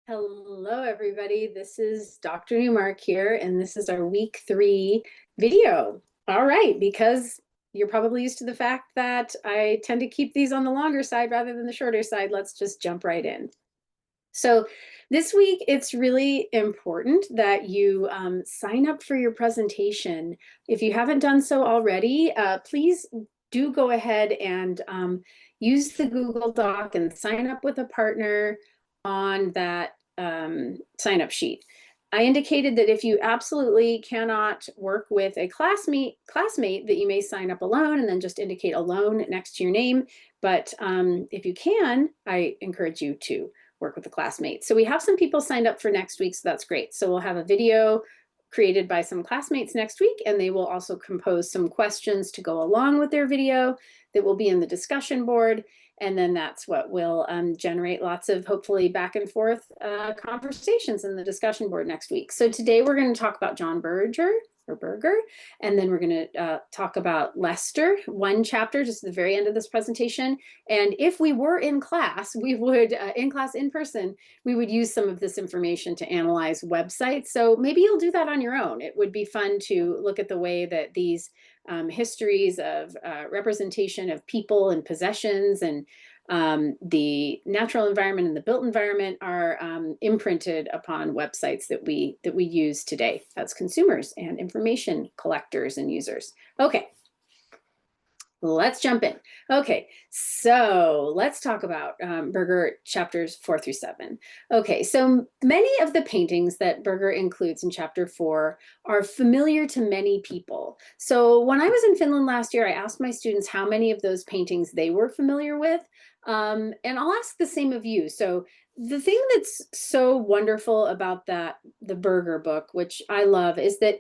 Hello, everybody. This is Dr. Newmark here, and this is our week 3 video. All right, because you're probably used to the fact that I tend to keep these on the longer side rather than the shorter side, let's just jump right in. So this week, it's really important that you sign up for your presentation. If you haven't done so already, please do go ahead and use the Google Doc and sign up with a partner on that sign up sheet. I indicated that if you absolutely cannot work with a classmate that you may sign up alone and then just indicate alone next to your name. But if you can, I encourage you to work with a classmate. So we have some people signed up for next week, so that's great. So we'll have a video created by some classmates next week, and they will also compose some questions to go along with their video that will be in the discussion board. And then that's what will generate lots of hopefully back and forth conversations in the discussion board next week. So today we're going to talk about John Berger, and then we're going to talk about Lester, one chapter just at the very end of this presentation. And if we were in class, we would, in person, we would use some of this information to analyze websites. So maybe you'll do that on your own. It would be fun to look at the way that these histories of representation of people and possessions and the natural environment and the built environment are imprinted upon websites that we use today as consumers and information collectors and users. Okay, let's jump in. Okay, so let's talk about Berger chapters 4 through 7. Okay, so many of the paintings that Berger includes in chapter 4 are familiar to many people. So when I was in Finland last year, I asked my students how many of those paintings they were familiar with. And I'll ask the same of you. So the thing that's so wonderful about the Berger book, which I love, is that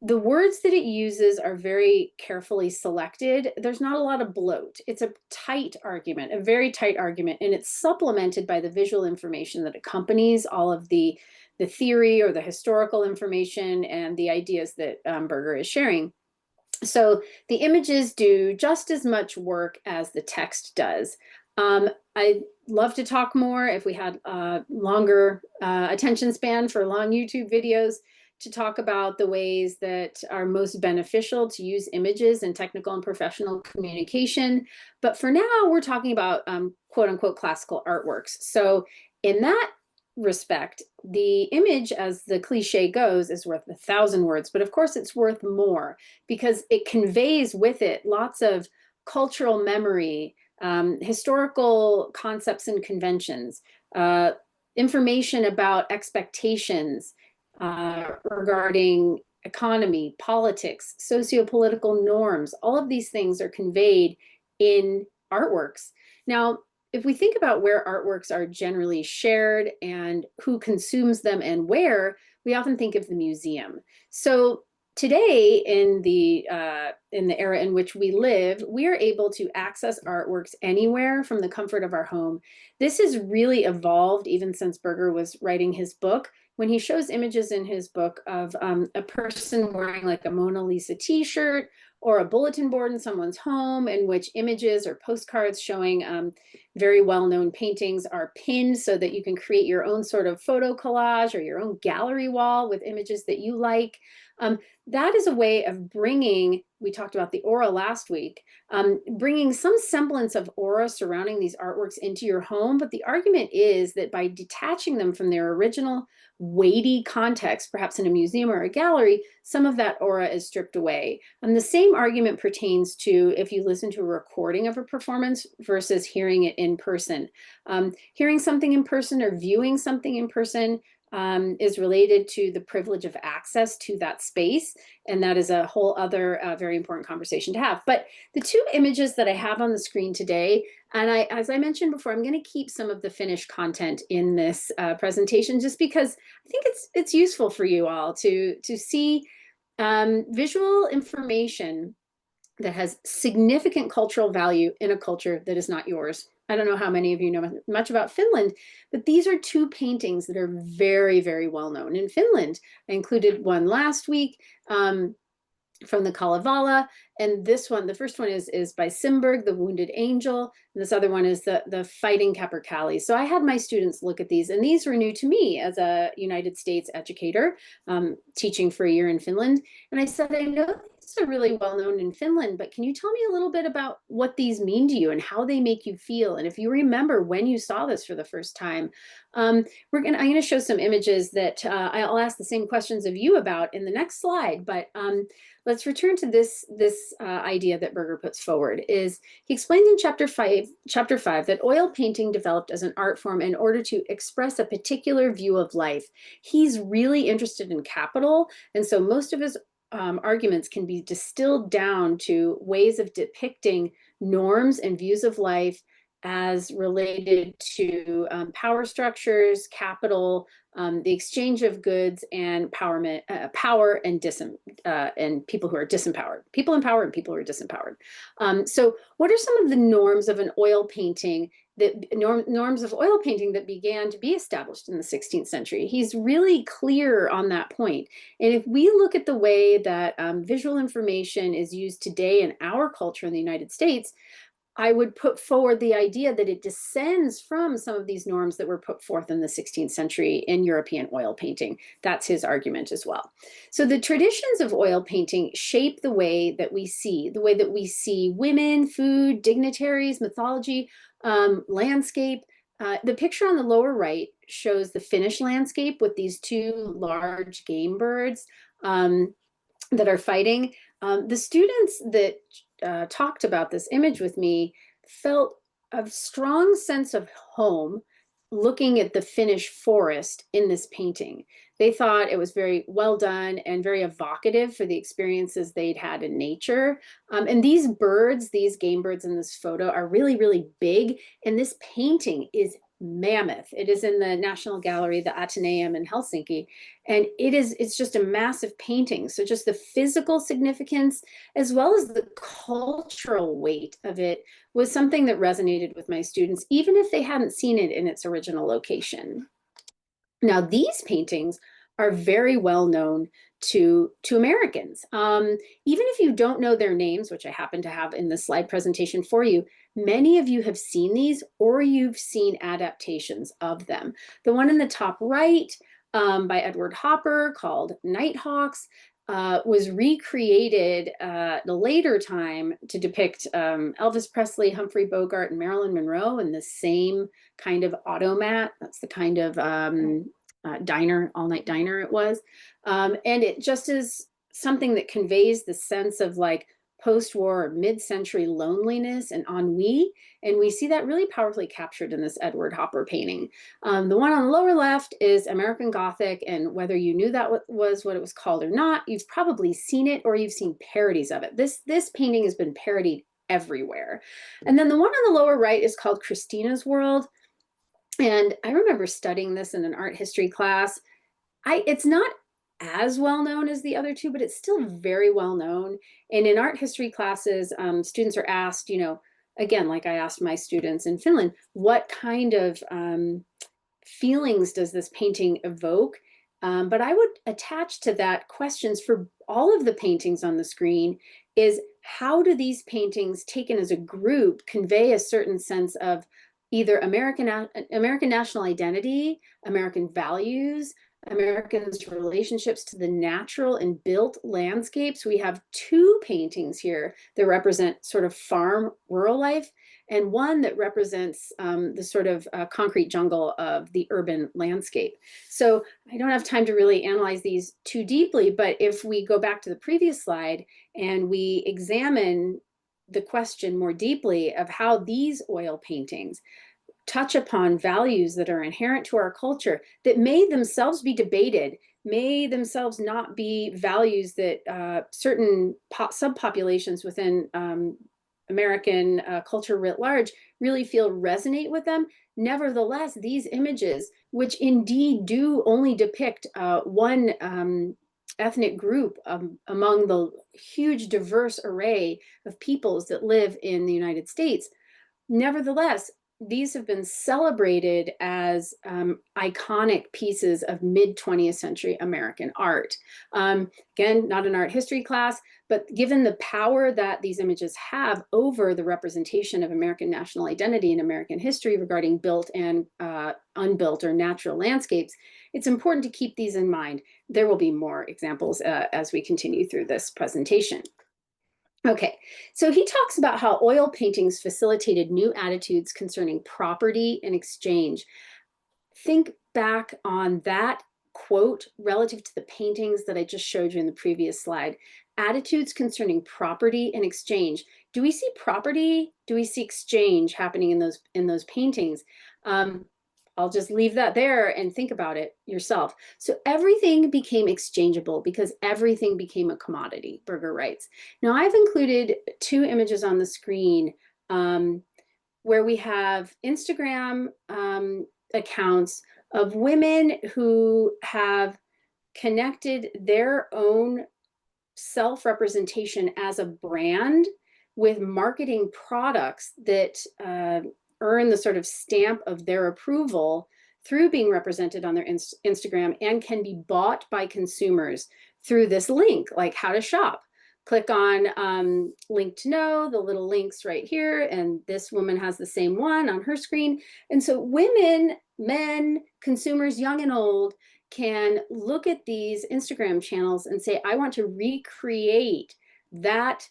the words that it uses are very carefully selected. There's not a lot of bloat. It's a tight argument, a very tight argument, and it's supplemented by the visual information that accompanies all of the theory or the historical information and the ideas that Berger is sharing. So the images do just as much work as the text does. I'd love to talk more if we had a longer attention span for long YouTube videos to talk about the ways that are most beneficial to use images in technical and professional communication. But for now, we're talking about quote unquote classical artworks. So in that respect, the image, as the cliche goes, is worth 1,000 words. But of course, it's worth more because it conveys with it lots of cultural memory, historical concepts and conventions, information about expectations, regarding economy, politics, socio-political norms. All of these things are conveyed in artworks. Now, if we think about where artworks are generally shared and who consumes them and where, we often think of the museum. So today, in the era in which we live, we are able to access artworks anywhere from the comfort of our home. This has really evolved even since Berger was writing his book. When he shows images in his book of a person wearing like a Mona Lisa t-shirt or a bulletin board in someone's home in which images or postcards showing very well-known paintings are pinned so that you can create your own sort of photo collage or your own gallery wall with images that you like. That is a way of bringing, we talked about the aura last week, bringing some semblance of aura surrounding these artworks into your home. But the argument is that by detaching them from their original weighty context, perhaps in a museum or a gallery, some of that aura is stripped away. And the same argument pertains to if you listen to a recording of a performance versus hearing it in person. Hearing something in person or viewing something in person is related to the privilege of access to that space. And that is a whole other very important conversation to have. But the two images that I have on the screen today, and as I mentioned before, I'm going to keep some of the finished content in this presentation just because I think it's useful for you all to see visual information that has significant cultural value in a culture that is not yours. I don't know how many of you know much about Finland, but these are two paintings that are very, very well known in Finland. I included one last week. from the Kalevala. And this one, the first one is by Simberg, The Wounded Angel. And this other one is the Fighting Capercaillie. So I had my students look at these, and these were new to me as a United States educator, teaching for a year in Finland. And I said, I know these are really well known in Finland, but can you tell me a little bit about what these mean to you and how they make you feel? And if you remember when you saw this for the first time, I'm gonna show some images that I'll ask the same questions of you about in the next slide. But let's return to this idea that Berger puts forward. Is he explains in chapter five that oil painting developed as an art form in order to express a particular view of life. He's really interested in capital, and so most of his arguments can be distilled down to ways of depicting norms and views of life as related to power structures, capital, the exchange of goods, and power and people who are disempowered, people in power and people who are disempowered. So what are some of the norms of an oil painting norms of oil painting that began to be established in the 16th century? He's really clear on that point. And if we look at the way that visual information is used today in our culture in the United States, I would put forward the idea that it descends from some of these norms that were put forth in the 16th century in European oil painting. That's his argument as well. So the traditions of oil painting shape the way that we see women, food, dignitaries, mythology, landscape. The picture on the lower right shows the Finnish landscape with these two large game birds that are fighting. The students that talked about this image with me felt a strong sense of home looking at the Finnish forest in this painting. They thought it was very well done and very evocative for the experiences they'd had in nature. And these birds, these game birds in this photo, are really, really big. And this painting is mammoth. It is in the National Gallery, the Atheneum in Helsinki. And it's just a massive painting. So just the physical significance, as well as the cultural weight of it, was something that resonated with my students, even if they hadn't seen it in its original location. Now, these paintings are very well known to Americans. Even if you don't know their names, which I happen to have in the slide presentation for you, many of you have seen these or you've seen adaptations of them. The one in the top right by Edward Hopper called Nighthawks was recreated at a later time to depict Elvis Presley, Humphrey Bogart, and Marilyn Monroe in the same kind of automat. That's the kind of diner, all-night diner it was. And it just is something that conveys the sense of like post-war or mid-century loneliness and ennui. And we see that really powerfully captured in this Edward Hopper painting. The one on the lower left is American Gothic, and whether you knew that was what it was called or not, you've probably seen it or you've seen parodies of it. This painting has been parodied everywhere. And then the one on the lower right is called Christina's World. And I remember studying this in an art history class. It's not as well known as the other two, but it's still very well known. And in art history classes, students are asked, again, like I asked my students in Finland, what kind of feelings does this painting evoke? But I would attach to that questions for all of the paintings on the screen is how do these paintings taken as a group convey a certain sense of either American national identity, American values, Americans' relationships to the natural and built landscapes. We have two paintings here that represent sort of farm rural life, and one that represents the sort of concrete jungle of the urban landscape. So I don't have time to really analyze these too deeply, but if we go back to the previous slide and we examine the question more deeply of how these oil paintings touch upon values that are inherent to our culture that may themselves be debated, may themselves not be values that certain subpopulations within American culture writ large really feel resonate with them. Nevertheless, these images, which indeed do only depict one ethnic group among the huge diverse array of peoples that live in the United States, nevertheless, these have been celebrated as iconic pieces of mid-20th century American art. Again, not an art history class, but given the power that these images have over the representation of American national identity and American history regarding built and unbuilt or natural landscapes, it's important to keep these in mind. There will be more examples as we continue through this presentation. Okay, so he talks about how oil paintings facilitated new attitudes concerning property and exchange. Think back on that quote relative to the paintings that I just showed you in the previous slide. Attitudes concerning property and exchange. Do we see property? Do we see exchange happening in those paintings? I'll just leave that there and think about it yourself. So everything became exchangeable because everything became a commodity, Berger writes. Now I've included two images on the screen where we have Instagram accounts of women who have connected their own self-representation as a brand with marketing products that earn the sort of stamp of their approval through being represented on their Instagram and can be bought by consumers through this link, like how to shop. Click on link to know, the little links right here, and this woman has the same one on her screen. And so women, men, consumers, young and old, can look at these Instagram channels and say, I want to recreate that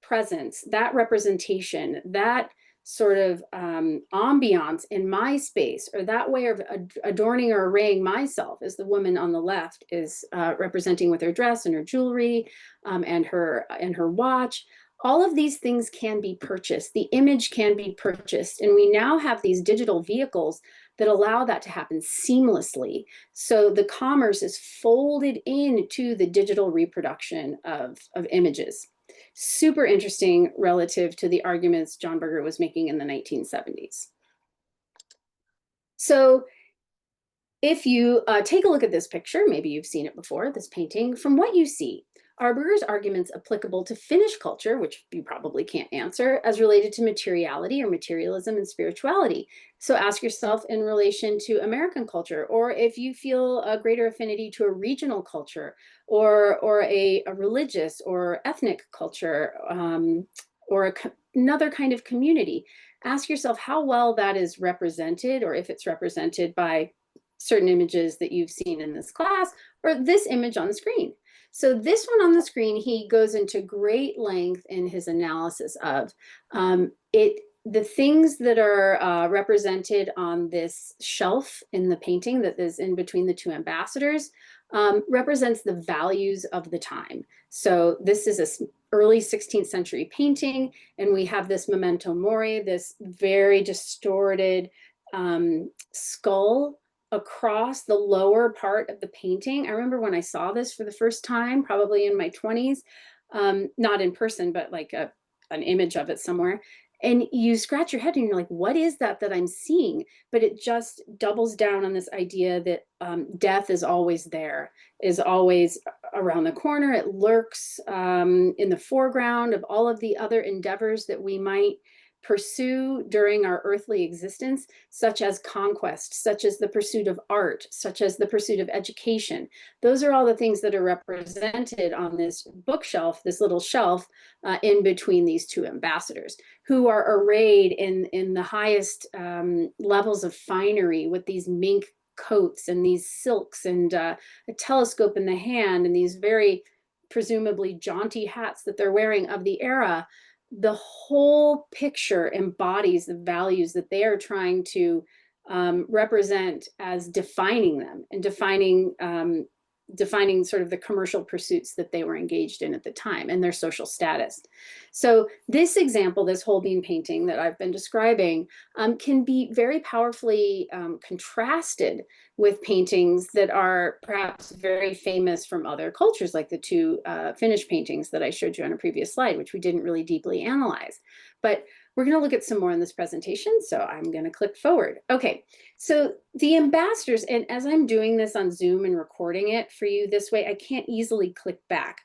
presence, that representation, that sort of ambiance in my space, or that way of adorning or arraying myself, as the woman on the left is representing with her dress and her jewelry and her watch. All of these things can be purchased. The image can be purchased. And we now have these digital vehicles that allow that to happen seamlessly. So the commerce is folded into the digital reproduction of images. Super interesting relative to the arguments John Berger was making in the 1970s. So if you take a look at this picture, maybe you've seen it before, this painting, from what you see, are Berger's arguments applicable to Finnish culture, which you probably can't answer, as related to materiality or materialism and spirituality? So ask yourself in relation to American culture, or if you feel a greater affinity to a regional culture, or a religious or ethnic culture, or another kind of community. Ask yourself how well that is represented, or if it's represented by certain images that you've seen in this class, or this image on the screen. So this one on the screen, he goes into great length in his analysis of the things that are represented on this shelf in the painting that is in between the two ambassadors represents the values of the time. So this is an early 16th century painting, and we have this memento mori, this very distorted skull across the lower part of the painting. I remember when I saw this for the first time, probably in my 20s, not in person, but like an image of it somewhere. And you scratch your head and you're like, what is that I'm seeing? But it just doubles down on this idea that death is always there, is always around the corner. It lurks in the foreground of all of the other endeavors that we might pursue during our earthly existence, such as conquest, such as the pursuit of art, such as the pursuit of education. Those are all the things that are represented on this bookshelf, this little shelf in between these two ambassadors, who are arrayed in the highest levels of finery with these mink coats and these silks and a telescope in the hand and these very presumably jaunty hats that they're wearing of the era. The whole picture embodies the values that they are trying to represent as defining them and defining sort of the commercial pursuits that they were engaged in at the time and their social status. So this example, this Holbein painting that I've been describing, can be very powerfully contrasted with paintings that are perhaps very famous from other cultures, like the two Finnish paintings that I showed you on a previous slide, which we didn't really deeply analyze. But we're going to look at some more in this presentation, so I'm going to click forward. Okay, so the ambassadors, and as I'm doing this on Zoom and recording it for you this way, I can't easily click back.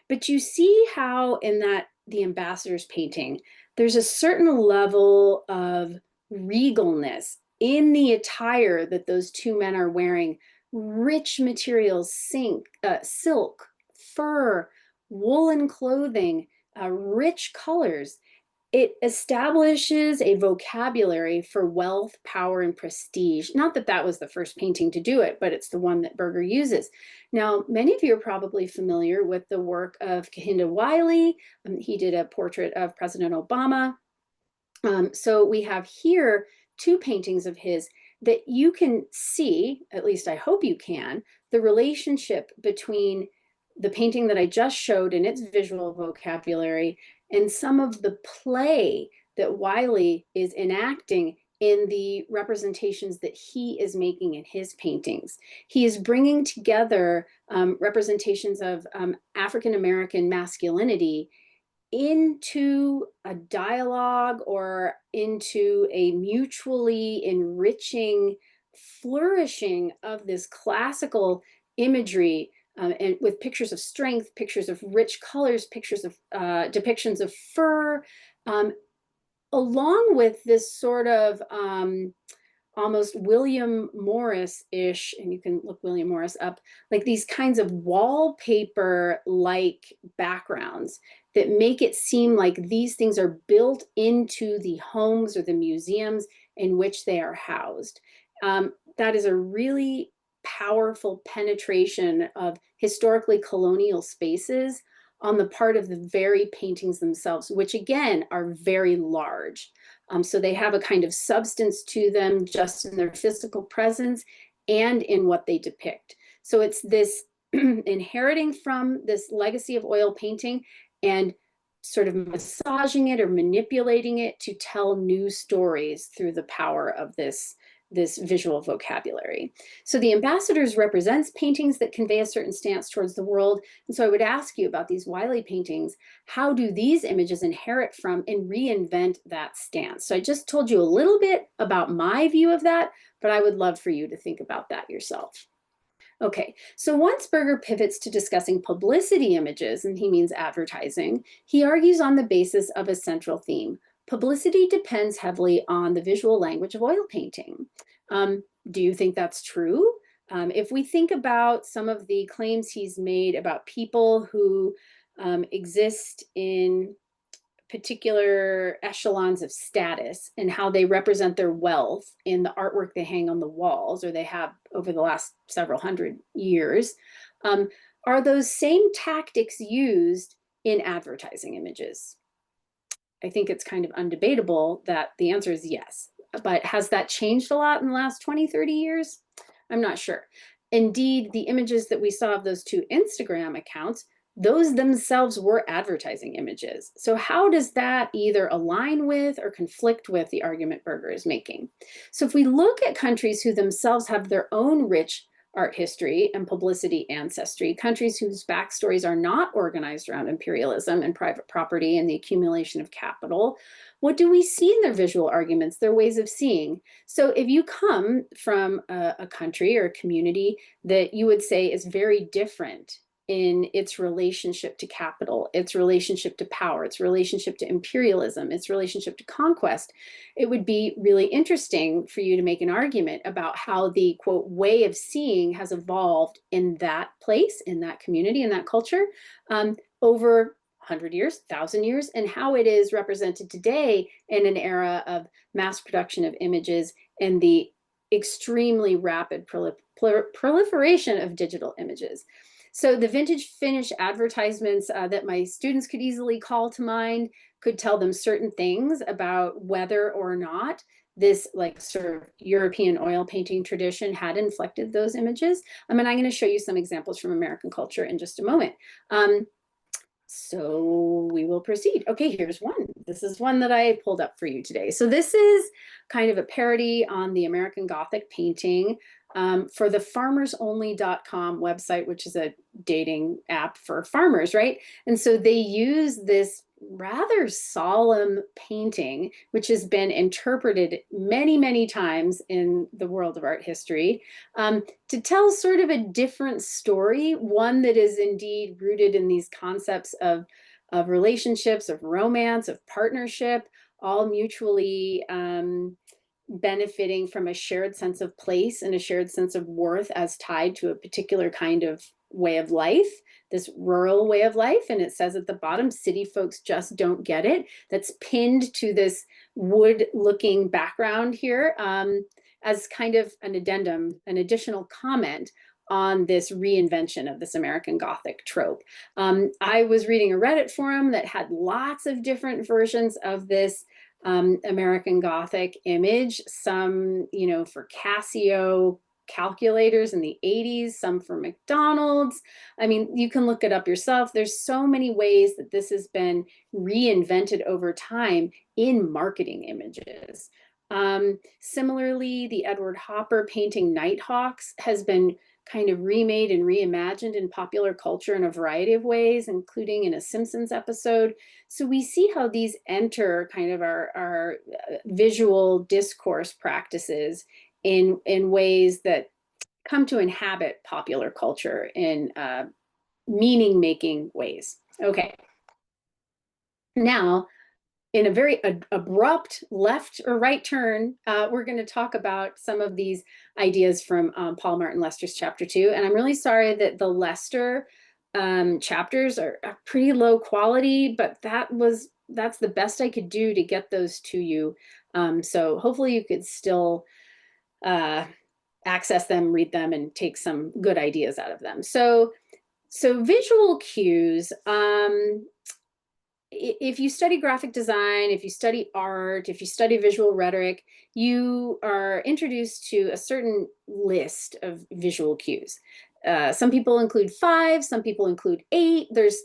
But you see how in the ambassadors painting, there's a certain level of regalness in the attire that those two men are wearing, rich materials, silk, fur, woolen clothing, rich colors. It establishes a vocabulary for wealth, power, and prestige. Not that that was the first painting to do it, but it's the one that Berger uses. Now, many of you are probably familiar with the work of Kehinde Wiley. He did a portrait of President Obama. So we have here two paintings of his that you can see, at least I hope you can, the relationship between the painting that I just showed in its visual vocabulary and some of the play that Wiley is enacting in the representations that he is making in his paintings. He is bringing together representations of African-American masculinity into a dialogue or into a mutually enriching flourishing of this classical imagery, and with pictures of strength, pictures of rich colors, pictures of depictions of fur, along with this sort of almost William Morris-ish, and you can look William Morris up, like these kinds of wallpaper-like backgrounds that make it seem like these things are built into the homes or the museums in which they are housed. That is a really powerful penetration of historically colonial spaces on the part of the very paintings themselves, which again are very large. So they have a kind of substance to them just in their physical presence and in what they depict. So it's this inheriting from this legacy of oil painting and sort of massaging it or manipulating it to tell new stories through the power of this visual vocabulary. So the ambassadors represents paintings that convey a certain stance towards the world. And so I would ask you about these Wiley paintings, how do these images inherit from and reinvent that stance? So I just told you a little bit about my view of that, but I would love for you to think about that yourself. Okay, so once Berger pivots to discussing publicity images, and he means advertising, he argues on the basis of a central theme. Publicity depends heavily on the visual language of oil painting. Do you think that's true? If we think about some of the claims he's made about people who exist in particular echelons of status and how they represent their wealth in the artwork they hang on the walls or they have over the last several hundred years, are those same tactics used in advertising images? I think it's kind of undebatable that the answer is yes. But has that changed a lot in the last 20, 30 years? I'm not sure. Indeed, the images that we saw of those two Instagram accounts, those themselves were advertising images. So how does that either align with or conflict with the argument Berger is making? So if we look at countries who themselves have their own rich art history and publicity ancestry, countries whose backstories are not organized around imperialism and private property and the accumulation of capital, what do we see in their visual arguments, their ways of seeing? So if you come from a country or a community that you would say is very different in its relationship to capital, its relationship to power, its relationship to imperialism, its relationship to conquest, it would be really interesting for you to make an argument about how the, quote, way of seeing has evolved in that place, in that community, in that culture, over 100 years, 1,000 years, and how it is represented today in an era of mass production of images and the extremely rapid proliferation of digital images. So the vintage Finnish advertisements that my students could easily call to mind could tell them certain things about whether or not this like sort of European oil painting tradition had inflected those images. And I'm going to show you some examples from American culture in just a moment. So we will proceed. Okay, here's one. This is one that I pulled up for you today. So this is kind of a parody on the American Gothic painting for the farmersonly.com website, which is a dating app for farmers, right? And so they use this rather solemn painting, which has been interpreted many, many times in the world of art history, to tell sort of a different story, one that is indeed rooted in these concepts of relationships, of romance, of partnership, all mutually benefiting from a shared sense of place and a shared sense of worth as tied to a particular kind of way of life, this rural way of life. And it says at the bottom, city folks just don't get it. That's pinned to this wood looking background here as kind of an addendum, an additional comment on this reinvention of this American Gothic trope. I was reading a Reddit forum that had lots of different versions of this American Gothic image, some, for Casio calculators in the 80s, some for McDonald's. I mean, you can look it up yourself. There's so many ways that this has been reinvented over time in marketing images. Similarly, the Edward Hopper painting Nighthawks has been kind of remade and reimagined in popular culture in a variety of ways, including in a Simpsons episode. So we see how these enter kind of our visual discourse practices in ways that come to inhabit popular culture in meaning-making ways. Okay. Now, in a very abrupt left or right turn, we're going to talk about some of these ideas from Paul Martin Lester's chapter 2. And I'm really sorry that the Lester chapters are pretty low quality, but that's the best I could do to get those to you. So hopefully you could still access them, read them, and take some good ideas out of them. So visual cues, if you study graphic design, if you study art, if you study visual rhetoric, you are introduced to a certain list of visual cues. Some people include 5, some people include 8. There's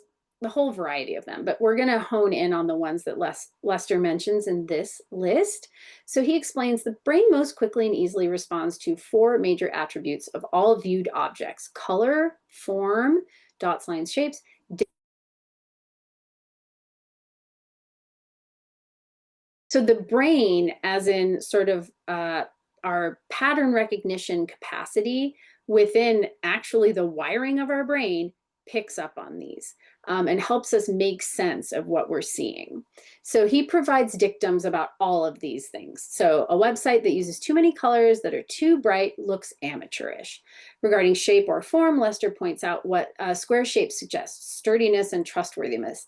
the whole variety of them, but we're going to hone in on the ones that Lester mentions in this list. So he explains the brain most quickly and easily responds to 4 major attributes of all viewed objects: color, form, dots, lines, shapes. So the brain, as in sort of our pattern recognition capacity within actually the wiring of our brain, picks up on these and helps us make sense of what we're seeing. So he provides dictums about all of these things. So a website that uses too many colors that are too bright looks amateurish. Regarding shape or form, Lester points out what square shape suggests: sturdiness and trustworthiness.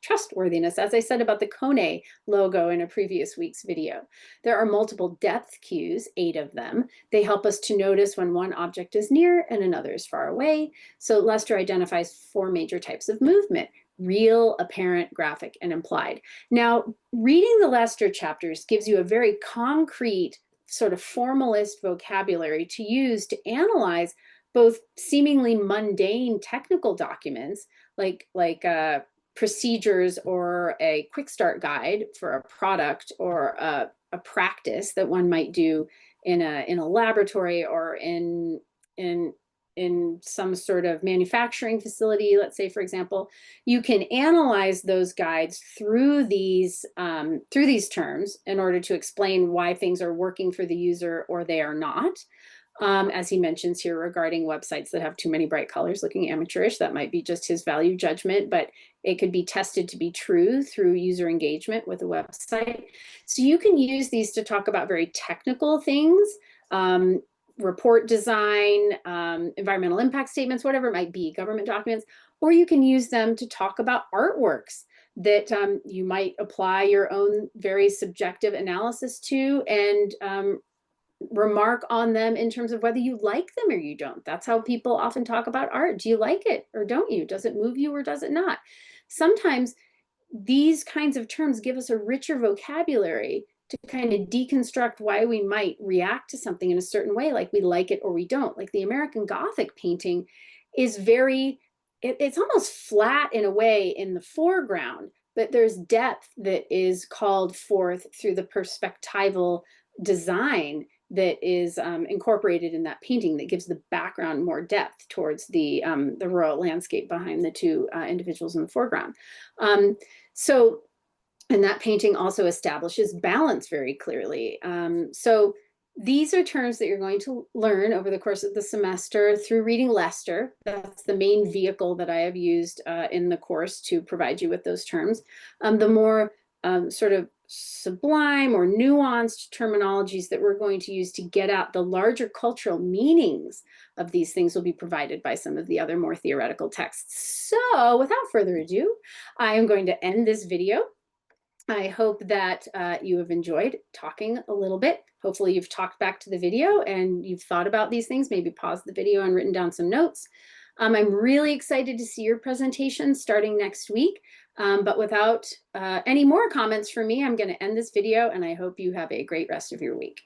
Trustworthiness, as I said about the Kone logo in a previous week's video. There are multiple depth cues, 8 of them. They help us to notice when one object is near and another is far away. So Lester identifies 4 major types of movement: real, apparent, graphic, and implied. Now, reading the Lester chapters gives you a very concrete sort of formalist vocabulary to use to analyze both seemingly mundane technical documents like procedures or a quick start guide for a product or a practice that one might do in a laboratory or in some sort of manufacturing facility, let's say, for example. You can analyze those guides through these terms in order to explain why things are working for the user or they are not. As he mentions here regarding websites that have too many bright colors looking amateurish, that might be just his value judgment, but it could be tested to be true through user engagement with a website. So you can use these to talk about very technical things, report design, environmental impact statements, whatever it might be, government documents, or you can use them to talk about artworks that you might apply your own very subjective analysis to and remark on them in terms of whether you like them or you don't. That's how people often talk about art. Do you like it or don't you? Does it move you or does it not? Sometimes these kinds of terms give us a richer vocabulary to kind of deconstruct why we might react to something in a certain way, like we like it or we don't. Like the American Gothic painting is it's almost flat in a way in the foreground, but there's depth that is called forth through the perspectival design that is incorporated in that painting that gives the background more depth towards the rural landscape behind the 2 individuals in the foreground. And that painting also establishes balance very clearly. So these are terms that you're going to learn over the course of the semester through reading Lester. That's the main vehicle that I have used in the course to provide you with those terms. The more sort of sublime or nuanced terminologies that we're going to use to get at the larger cultural meanings of these things will be provided by some of the other more theoretical texts. So without further ado, I am going to end this video. I hope that you have enjoyed talking a little bit. Hopefully you've talked back to the video and you've thought about these things, maybe paused the video and written down some notes. I'm really excited to see your presentation starting next week. But without any more comments from me, I'm going to end this video and I hope you have a great rest of your week.